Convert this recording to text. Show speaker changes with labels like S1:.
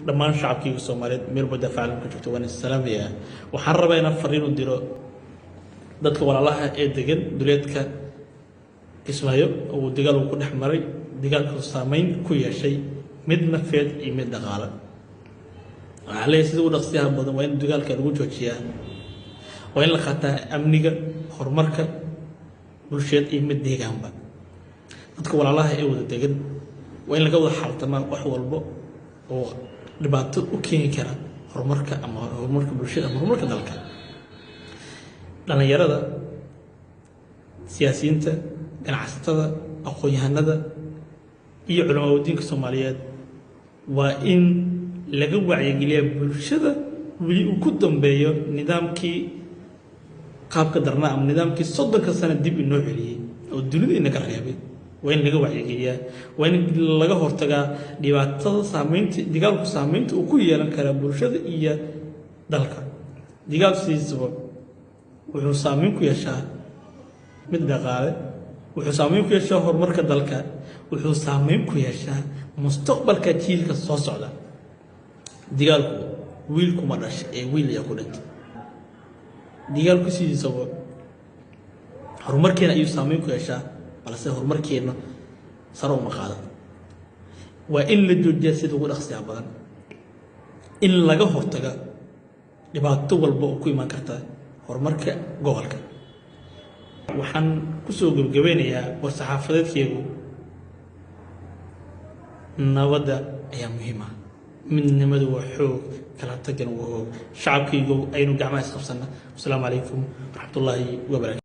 S1: dhammaan shacabkii Soomaaliyeed meel wada faalan ka jirto waan salaamaya waxaan rabaa inaan fariin u diro dadka walaalaha ee degan duleedka Kismaayo oo dagaal ku dhex maray dagaalku saameyn ku yeeshay mid nafeed iyo mid dhaqaale waxa la sidoo dhaqsiyaha badan waa in dagaalka lagu joojiyaa waa in la qaataa amniga horumarka bulshada iyo mid deegaanba dadka walaalaha ee wada degan waa in laga wada xaltamaa wax walba oo dhibaato u keeni kara horumarka ama horumarka bulshada ama horumarka dalka dhalinyarada siyaasiyiinta ganacsatada aqoon-yahanada iyo culimada Soomaaliyeed waa in laga wacyigeliyaa bulshada wali uu ku dambeeyo nidaamkii qaabka darnaa ama nidaamkii 30 sano dib inoo celiyay oo dunida inaga reebay waa in laga wacyigeliyaa waa in laga hortagaa dhibaatada saameynta dagaalku saameynta uu ku yeelan kara bulshada iyo dalka dagaalkiisa wuxuu saameyn ku yeeshaa mid dhaqaale wuxuu saameyn ku yeeshaa horumarka dalka wuxuu saameyn ku yeeshaa mustaqbalka jiilka soo socda dagaalku wiilku ma dhashay ee wiil ayaa ku dhintay dagaalku sidiisa horumarkeena ayuu saameyn ku yeeshaa balse horumarkeena saro uma qaado waa in la joojiyaa sida ugu dhaqsiga badan in laga hortaga dhibaato walba oo ku iman karta horumarka gobolka waxaan ku soo gabagabeynayaa war-saxaafadeedkeegu nabadda ayaa muhiim ah midnimadu waa xoog kala tagan waa xoog shacabkaygu aynu gacmaha is qabsanaa. Assalaamu calaykum waraxmatullaahi wabarakaatuh.